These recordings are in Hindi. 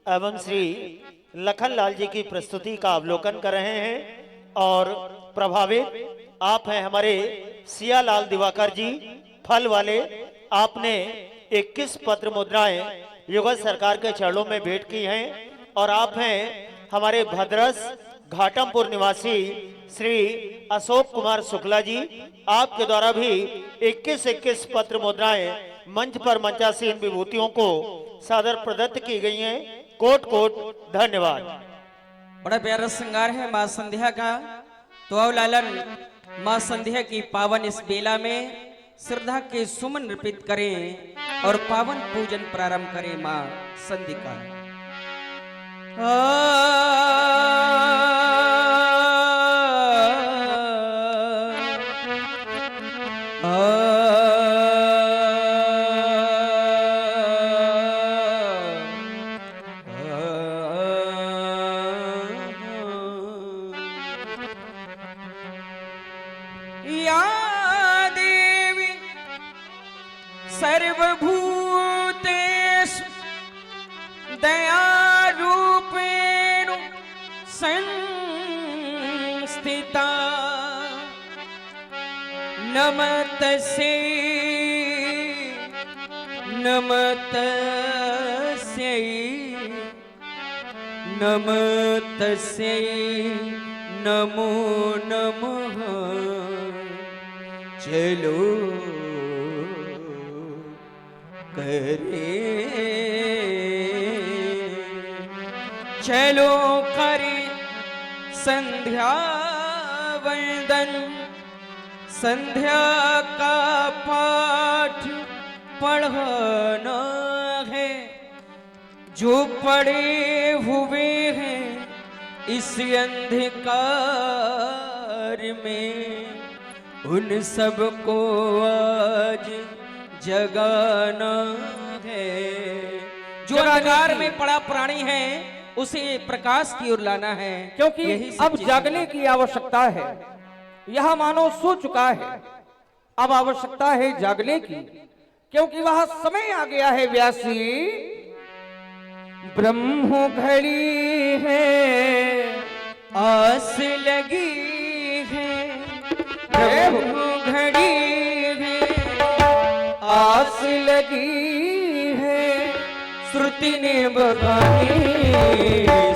एवं श्री लखनलाल जी की प्रस्तुति का अवलोकन कर रहे हैं और प्रभावित आप हैं हमारे सियालाल दिवाकर जी फल वाले। आपने 21 पत्र मुद्राएं युगल सरकार के चरणों में भेंट की हैं और आप हैं हमारे भद्रस घाटमपुर निवासी श्री अशोक कुमार शुक्ला जी। आपके द्वारा भी 21 पत्र मुद्राएं मंच पर मंचासीन विभूतियों को सादर प्रदत्त की गई हैं। कोट कोट धन्यवाद। बड़ा प्यारा श्रृंगार है माँ संध्या का। तो आओ लालन माँ संध्या की पावन इस बेला में श्रद्धा के सुमन अर्पित करें और पावन पूजन प्रारंभ करें माँ संध्या का। या देवी सर्वभूतेषु दयारूपेण संस्थिता नमस्तस्यै नमस्तस्यै नमस्तस्यै नमो नमः। चलो करे चलो करे संध्या वंदन। संध्या का पाठ पढ़ना है जो पढ़े हुए हैं इस अंधकार में उन सबको आज जगाना है। जो अंधकार में पड़ा प्राणी है उसे प्रकाश की ओर लाना है, क्योंकि अब जागने की आवश्यकता है। यह मानो सो चुका है, अब आवश्यकता है जागने की, क्योंकि वह समय आ गया है व्यासी। ब्रह्म घड़ी है आस लगी है, ब्रह्म घड़ी है आस लगी है, श्रुति ने बगानी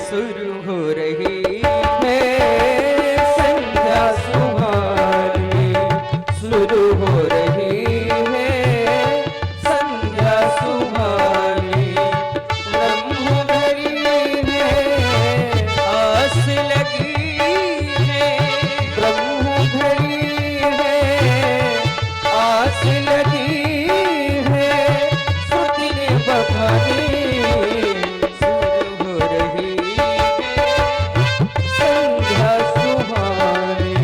शुरू हो रही है। संध्या सुहानी शुरू हो रही है, संध्या सुहानी। ब्रह्म घड़ी है आस लगी है, ब्रह्म घड़ी है आस लगी है, श्रुति ने बखानी शुरू हो रही है। संध्या सुहानी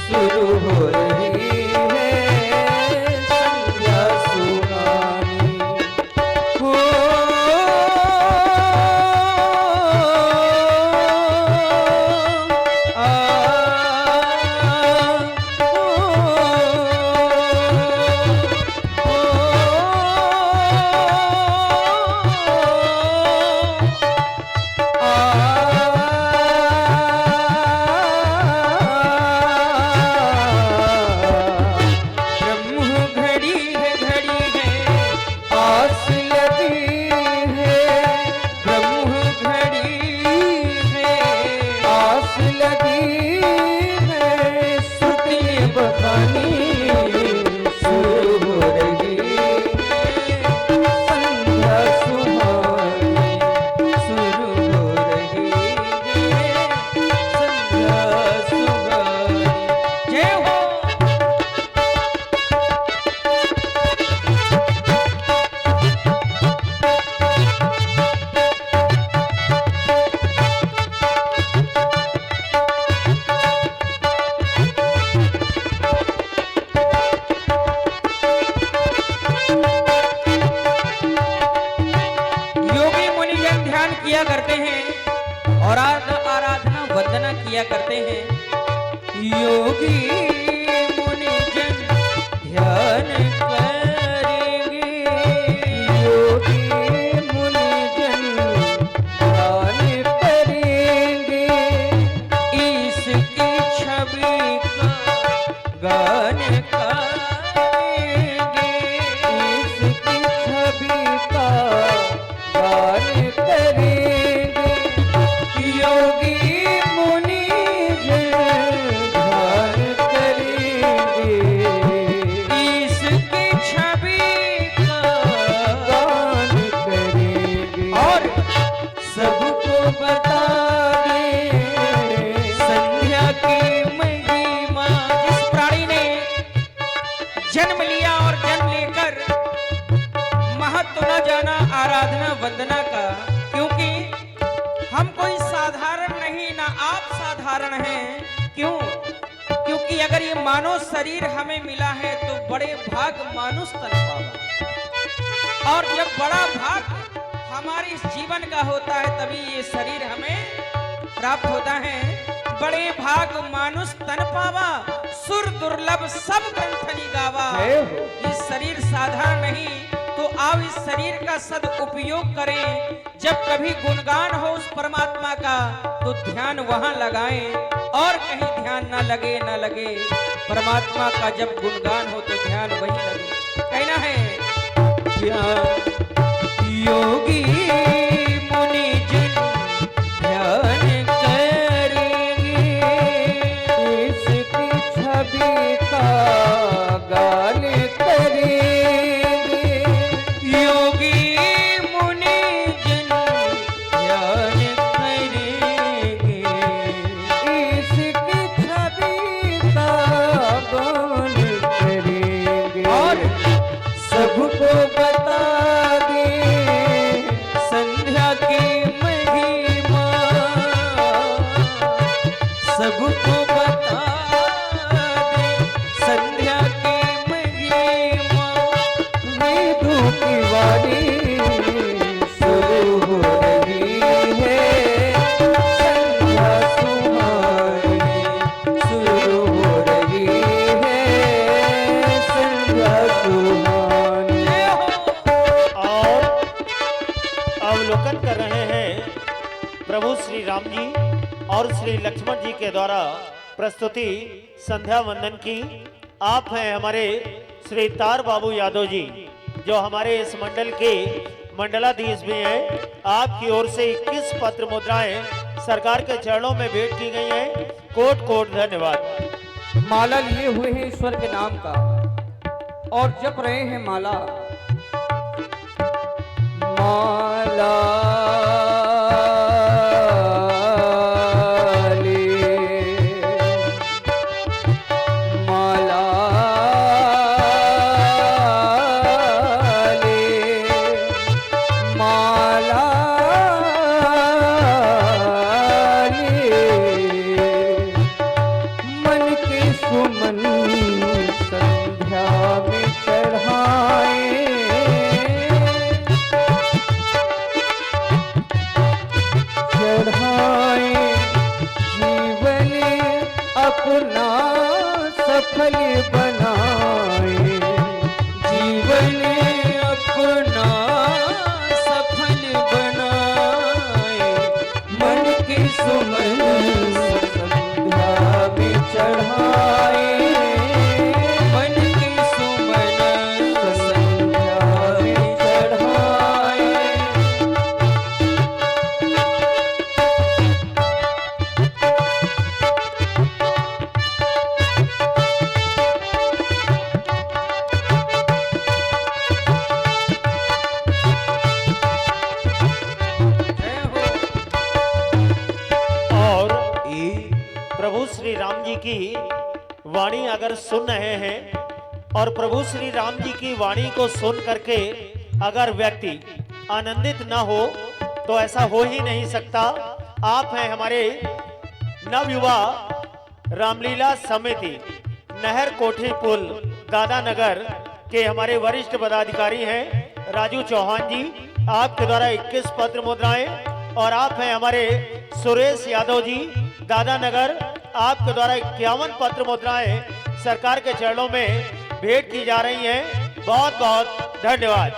शुरू हो रही है, संध्या सुहानी। हो किया करते हैं और आराधना वंदना किया करते हैं। योगी मुनिजन ध्यान करेंगे, योगी मुनिजन साधारण है। क्यों? क्योंकि अगर ये मानव शरीर हमें मिला है तो बड़े भाग मानुष तन पावा, और जब बड़ा भाग हमारे इस जीवन का होता है तभी ये शरीर हमें प्राप्त होता है। बड़े भाग मानुष तन पावा, सुर दुर्लभ सब ग्रंथनी गावा। ये शरीर साधारण नहीं, तो आओ इस शरीर का सदुपयोग करें। जब कभी गुणगान हो उस परमात्मा का तो ध्यान वहां लगाएं, और कहीं ध्यान ना लगे परमात्मा का जब गुणगान हो तो ध्यान वही लगे। कहना है योगी मुनि जिन ध्यान करेंगे, इसकी छवि का गान करेंगे। योगी मुनि जिन ध्यान करेंगे, इसकी छवि का गान करेंगे। और सबको बता दे संध्या की महिमा, सबको बता दे संध्या की महिमा। वेदों की वाणी शुरू हो रही है, संध्या सुहानी शुरू हो रही है, संध्या सुहानी। और अवलोकन कर रहे हैं प्रभु श्री राम जी और श्री लक्ष्मण जी के द्वारा प्रस्तुति संध्या वंदन की। आप हैं हमारे श्री तार बाबू यादव जी, जो हमारे इस मंडल के मंडलाधीश भी हैं। आपकी ओर से 21 पत्र मुद्राएं सरकार के चरणों में भेंट की गई हैं। कोट कोट धन्यवाद। माला लिए हुए हैं ईश्वर के नाम का और जप रहे हैं माला। माला ले, माला ले, माला ले, मन के सुमन संध्या में चढ़ाए, चढ़ाए जीवन अपना सफल बनाए, जीवन अपना सफल बनाए। मन के सुमन संध्या में चढ़ाए, मन के सुमन संध्या में चढ़ाए। जय हो। और प्रभु श्री राम जी की वाणी अगर सुन रहे हैं और प्रभु श्री राम जी की वाणी को सुन करके अगर व्यक्ति आनंदित न हो तो ऐसा हो ही नहीं सकता। आप हैं हमारे नवयुवा रामलीला समिति नहर कोठी पुल दादा नगर के हमारे वरिष्ठ पदाधिकारी हैं राजू चौहान जी। आपके द्वारा 21 पत्र मुद्राएं, और आप हैं हमारे सुरेश यादव जी दादा नगर। आपके द्वारा 51 पत्र मुद्राएं सरकार के चरणों में भेंट की जा रही हैं। बहुत बहुत धन्यवाद।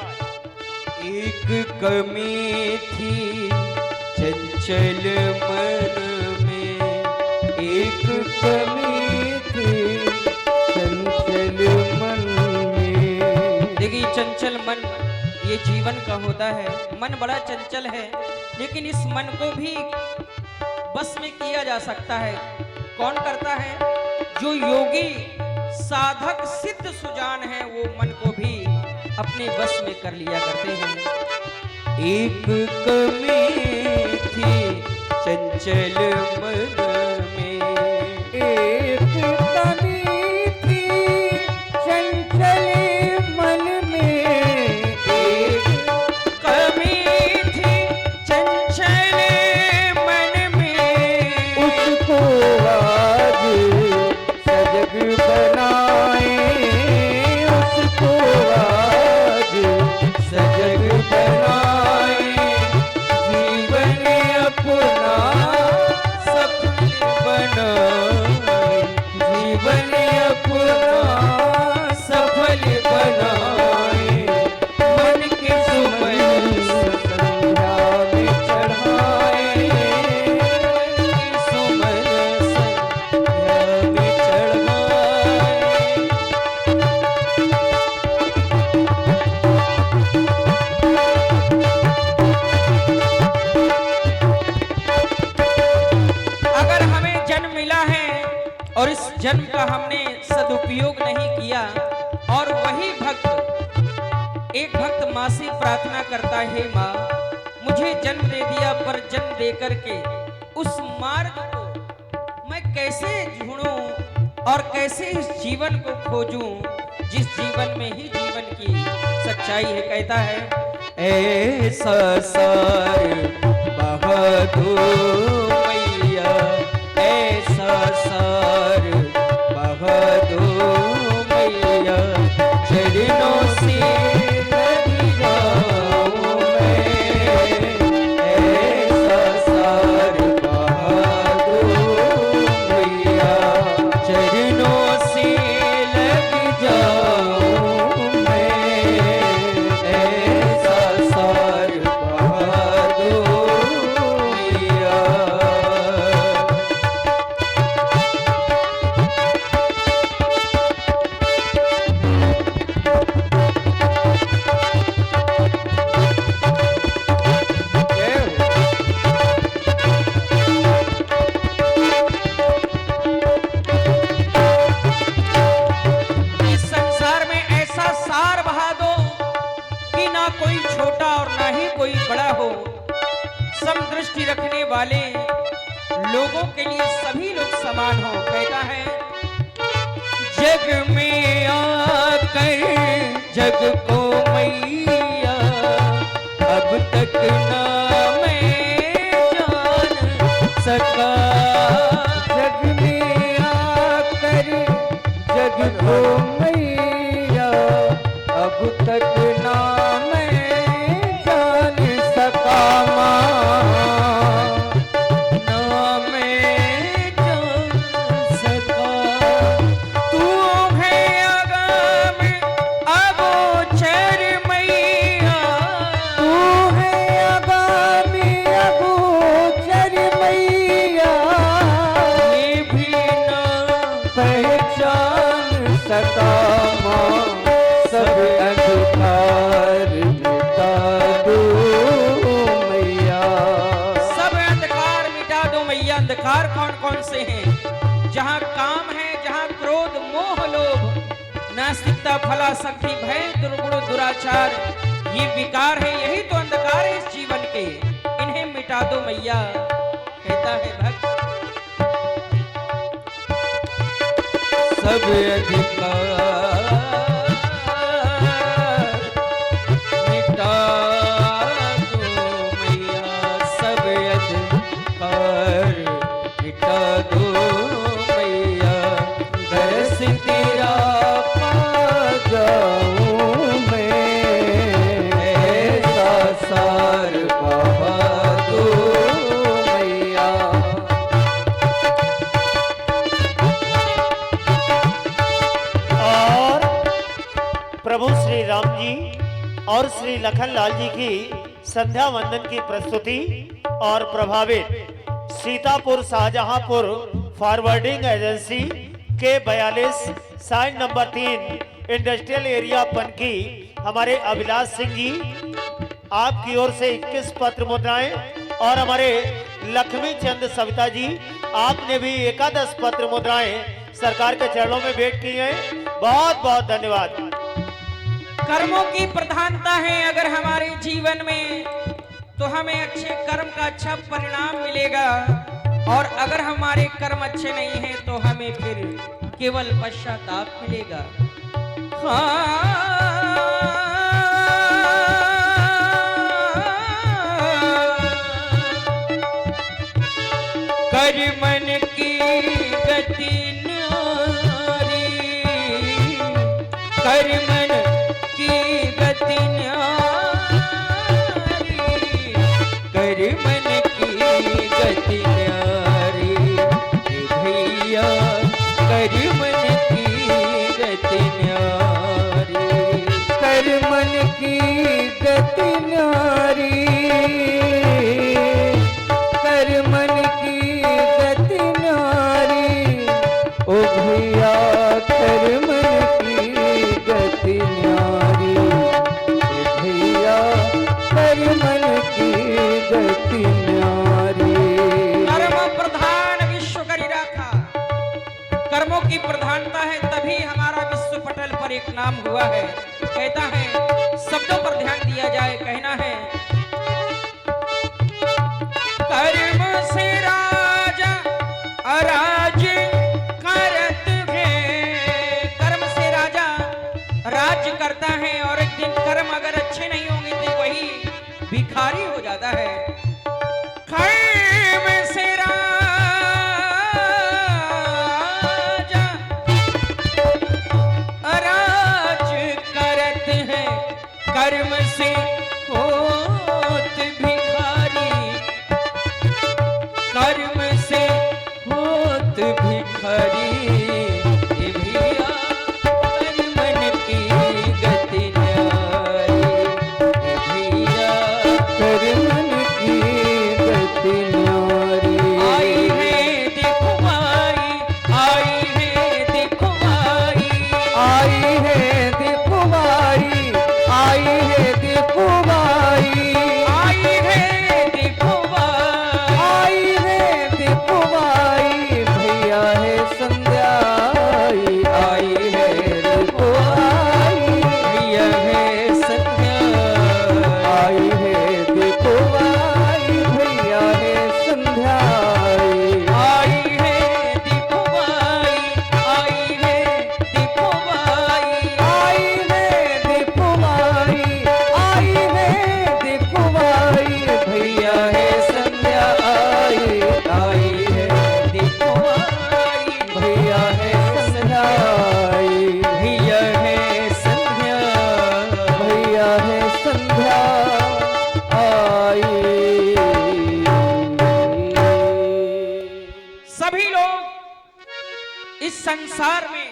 एक कमी थी चंचल मन में, एक कमी थी चंचल मन में। देखिए चंचल मन ये जीवन का होता है। मन बड़ा चंचल है, लेकिन इस मन को भी बस में किया जा सकता है। कौन करता है? जो योगी साधक सिद्ध सुजान है, वो मन को भी अपने बस में कर लिया करते हैं। एक कमी थी चंचल मन में, एक कमी थी चंचल मन में, एक कमी थी चंचल मन में, उसको जन्म का हमने सदुपयोग नहीं किया। और वही भक्त, एक भक्त माँ से प्रार्थना करता है, माँ मुझे जन्म दे दिया, पर जन्म दे करके उस मार्ग को मैं कैसे ढूंढूं और कैसे इस जीवन को खोजूं जिस जीवन में ही जीवन की सच्चाई है। कहता है ऐसा सार बहादुर मैया, ऐसा सार बहादुर मैया, चरणों से लग जाऊं मैं। ऐसा सार बहादुर मैया, चरणों से लग जाऊं मैं। ऐसा सार बहादुर मैया। इस संसार में ऐसा सार बहा दो कि ना कोई छोटा और ना ही कोई बड़ा हो। समदृष्टि रखने वाले लोगों के लिए सभी लोग समान हो। कहता है जग में आकर जग को मैया, अब तक ना मैं जान सका। जग में आकर जग को मैया, अब तक ना मैं जान सका। माँ ना मैं जान सका। तू है अगम अगोचर मैया, तू है आगामी अगोचर मैया, ये भी ना पहचान सका। माँ सब अंधकार मिटा दो मैया। सब अंधकार मिटा दो मैया। अंधकार कौन कौन से हैं? जहाँ काम है, जहाँ क्रोध मोह लोभ नास्तिकता फलाशक्ति भय दुर्गुण दुराचार, ये विकार है, यही तो अंधकार है इस जीवन के। इन्हें मिटा दो मैया। कहता है भक्त सब अधिकार मिटा दो मैया, सब अधिकार मिटा दो मैया। दर्श तेरा पा जाऊं मैं। ऐसा सार बहादुर मैया। और प्रभु श्री राम जी और श्री लखनलाल जी की संध्या वंदन की प्रस्तुति और प्रभावित सीतापुर शाहजहांपुर फॉरवर्डिंग एजेंसी के 42 side number 3 industrial area Panki हमारे अभिलाष सिंह जी, आपकी ओर से 21 पत्र मुद्राएं और हमारे लक्ष्मी चंद सविता जी, आपने भी 11 पत्र मुद्राएं सरकार के चरणों में भेंट की हैं। बहुत बहुत धन्यवाद। कर्मों की प्रधानता है अगर हमारे जीवन में, तो हमें अच्छे कर्म का अच्छा परिणाम मिलेगा। और अगर हमारे कर्म अच्छे नहीं हैं तो हमें फिर केवल पश्चाताप मिलेगा। कर मन की गति न्यारी, कर मन की गति न्यारी, कर मन की गति न्यारी। हे भैया कर मन की गति न्यारी, कर मन की गति न्यारी। कर मन की गति न्यारी। ओ भैया कर मन की गति न्यारी। ए भैया कर मन की गति न्यारी। कर्म प्रधान विश्व करी राखा। कर्मों की प्रधानता है, तभी हमारा विश्व पटल पर एक नाम हुआ है। कहता है, शब्दों पर ध्यान दिया जाए। कहना है, कर्म से राजा अराज करत है। कर्म से राजा राज्य करता है, और एक दिन कर्म अगर अच्छे नहीं होंगे तो वही भिखारी हो जाता है। कर्म से राजा राज करत है, कर्म से होत भिखारी। कर्म से होत भिखारी, ये भैया कर्मन की गति न्यारी। ये भैया कर्मन की गति न्यारी। आई है देखो भाई, आई है देखो भाई, आई है देखो भाई, आई है देखो भाई, आई है देखो भाई। आई है देखो भाई, भैया है संध्या आई, आई है देखो आई, भैया है संध्या आई है देखो आई, भैया है संध्या आई। आई है देखो भाई, आई है देखो भाई। आई है देखो भाई, आई है देखो भाई, भैया है संध्या आई, आई है देखो भाई, भैया है संध्या आई, भैया है संध्या। भैया है संध्या आई। सभी लोग इस संसार में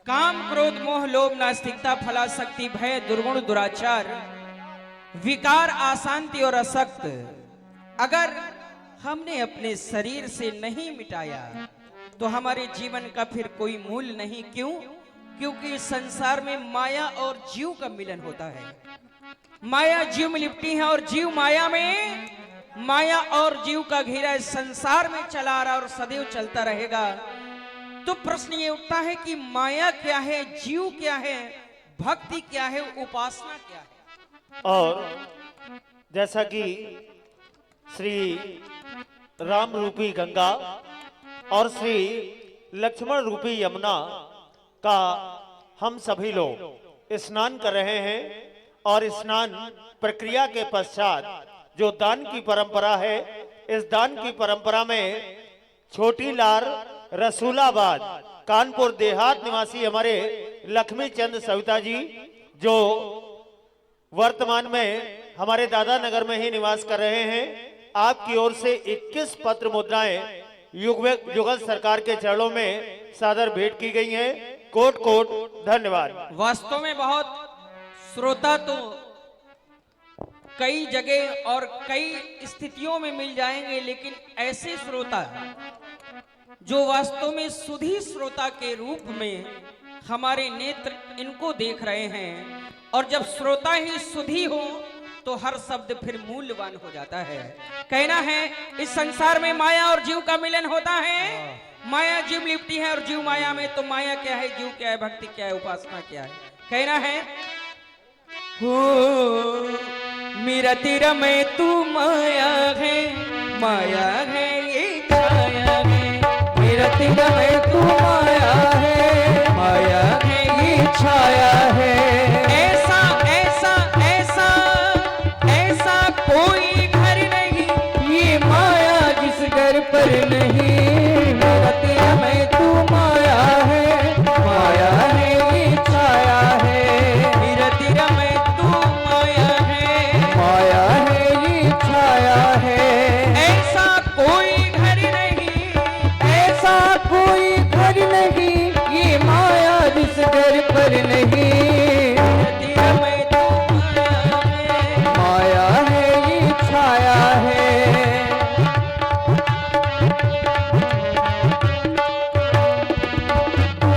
काम, क्रोध, मोह, लोभ, नास्तिकता, फलाशक्ति, भय, दुर्गुण, दुराचार, विकार, अशांति और असक्त अगर हमने अपने शरीर से नहीं मिटाया तो हमारे जीवन का फिर कोई मूल्य नहीं। क्यों? क्योंकि इस संसार में माया और जीव का मिलन होता है। माया जीव में लिपटी है और जीव माया में। माया और जीव का घेरा इस संसार में चला आ रहा और सदैव चलता रहेगा। तो प्रश्न ये उठता है कि माया क्या है, जीव क्या है, भक्ति क्या है, उपासना क्या है। और जैसा कि श्री राम रूपी गंगा और श्री लक्ष्मण रूपी यमुना का हम सभी लोग स्नान कर रहे हैं, और स्नान प्रक्रिया के पश्चात जो दान की परंपरा है, इस दान की परंपरा में छोटी लार रसूलाबाद कानपुर देहात निवासी हमारे लक्ष्मी चंद सविता जी, जो वर्तमान में हमारे दादा नगर में ही निवास कर रहे हैं, आपकी ओर से 21 पत्र मुद्राएं युगल सरकार के चरणों में सादर भेंट की गई हैं। कोट कोट धन्यवाद। वास्तव में बहुत श्रोता तो कई जगह और कई स्थितियों में मिल जाएंगे, लेकिन ऐसे श्रोता जो वास्तव में सुधी श्रोता के रूप में हमारे नेत्र इनको देख रहे हैं, और जब श्रोता ही सुधी हो तो हर शब्द फिर मूल्यवान हो जाता है। कहना है, इस संसार में माया और जीव का मिलन होता है। माया जीव लिपटी है और जीव माया में। तो माया क्या है, जीव क्या है, भक्ति क्या है, उपासना क्या है। कहना है, हो मेरा तेरा मैं तू माया है, माया है ये छाया है। मेरा तेरा मैं तू माया है, माया है ये छाया है। ऐसा ऐसा ऐसा ऐसा कोई घर नहीं, ये माया जिस घर पर नहीं। मेरा तेरा मैं तू माया है, माया है ये छाया है। मेरा तेरा मैं तू माया है, माया है ये छाया है। ऐसा कोई घर नहीं, ऐसा कोई घर नहीं, ये माया जिस घर पर नहीं। मेरा तेरा मैं तू माया है। माया है ये छाया है।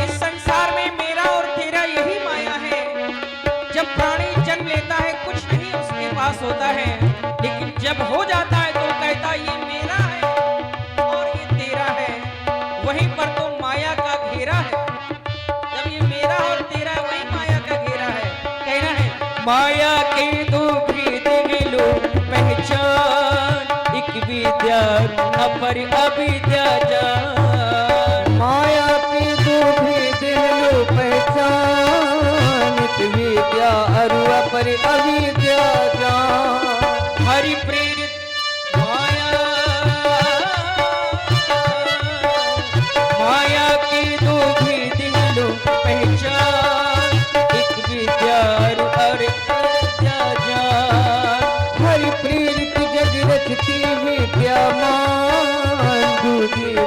इस संसार में मेरा और तेरा यही माया है। जब प्राणी जन्म लेता है कुछ नहीं उसके पास होता है, लेकिन जब हो जाता है तो कहता ये मेरा है और ये तेरा है। वहीं पर तो माया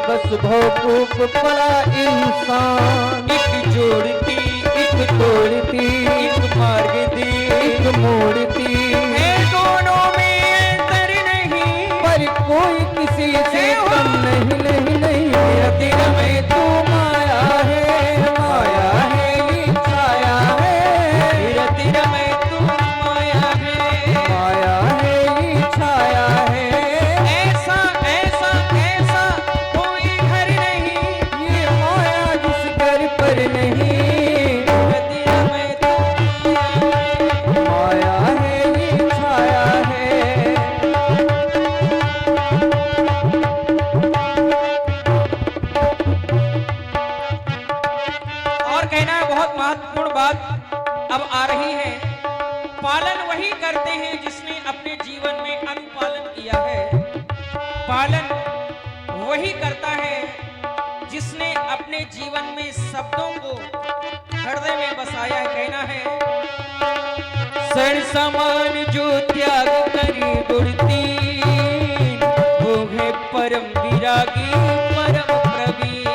बस भौकूफ पड़ा इंसान। एक जोड़ती एक तोड़ती एक मार्ग दी, एक मोड़ती है दोनों में अंतर नहीं, पर कोई किसी से कम नहीं नहीं नहीं। मेरा तेरा में तू माया है, माया है ये छाया है। मेरा तेरा मैं तू माया है, माया है ये छाया है। ऐसा ऐसा ऐसा कोई घर नहीं, ये माया जिस घर पर नहीं। मेरा तेरा मैं तू माया है। माया है ये छाया है। और कहना है बहुत महत्वपूर्ण बात अब आ रही है। पालन वही करते हैं जिसने अपने जीवन में अनुपालन किया है। पालन वही करता है जिसने अपने जीवन में शब्दों को हृदय में बसाया है। कहना है सर समान जो त्याग करी गुड़ती, वो है परम विरागी परम प्रवीण।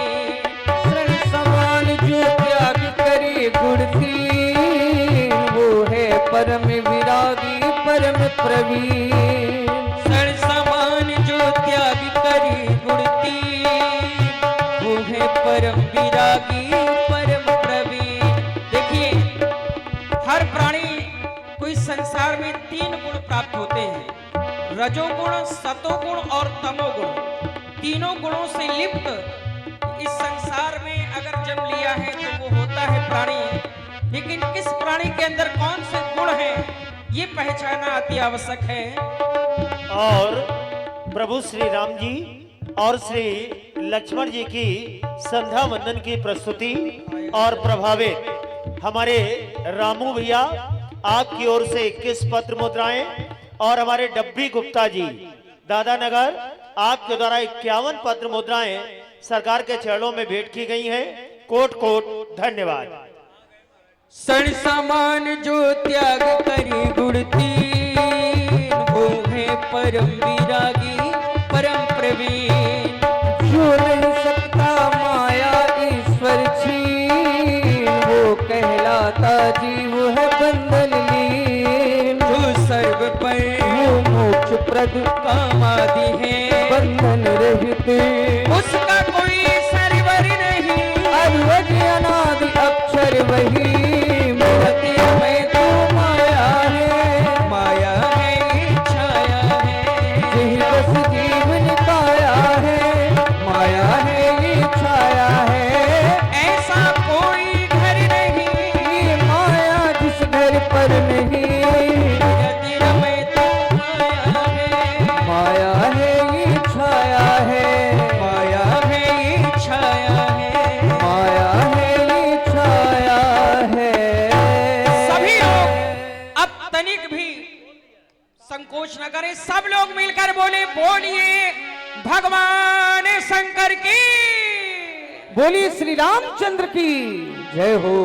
शरण समान जो त्याग करे गुणती, वो है परम विरागी परम प्रवीण। सर समान जो त्याग करी गुणती, वो है परम विरागी परम प्रवीण। देखिए हर प्राणी को इस संसार में 3 गुण प्राप्त होते हैं, रजोगुण, सतोगुण और तमोगुण। तीनों गुणों से लिप्त इस संसार में अगर जन्म लिया है तो वो होता है प्राणी। लेकिन किस प्राणी के अंदर कौन से गुण हैं, ये पहचानना अति आवश्यक है। और प्रभु श्री राम जी और श्री लक्ष्मण जी की संध्या वंदन की प्रस्तुति और प्रभावित हमारे रामू भैया आपकी ओर से 21 पत्र मुद्राएं और हमारे डब्बी गुप्ता जी दादा नगर आपके द्वारा 51 पत्र मुद्राएं सरकार के चरणों में भेंट की गई हैं। कोट कोट धन्यवाद। सण समान जो त्याग करी गुणती, वो है परम विरागी परम प्रवीण। जो नहीं सकता माया ईश्वर छीन, वो कहलाता जीव है बंधन लीन। जो सर्व पर वो मोक्ष प्रद काम आदि है, बंधन रहित उसका कोई सरवर नहीं। अद्वैत अनादि अक्षर वही। मेरा तेरा मैं तू माया है, माया है ये छाया है, यही बस जीवन पाया है। माया है ये छाया है। ऐसा कोई घर नहीं, ये माया जिस घर पर नहीं। मेरा तेरा मैं तू माया है। माया है ये छाया है। माया है ये छाया है। माया है ये छाया है। सभी लोग अब तनिक भी संकोच न करें, सब लोग मिलकर बोलिए भगवान शंकर की। बोलिए श्री रामचंद्र की जय हो।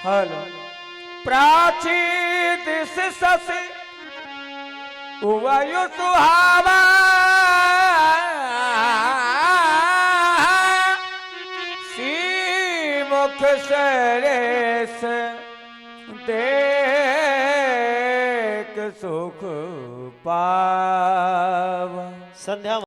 हेलो प्राचीन सस वायु सुहावा, सी मुख सरेस देख सुख पावा। संध्या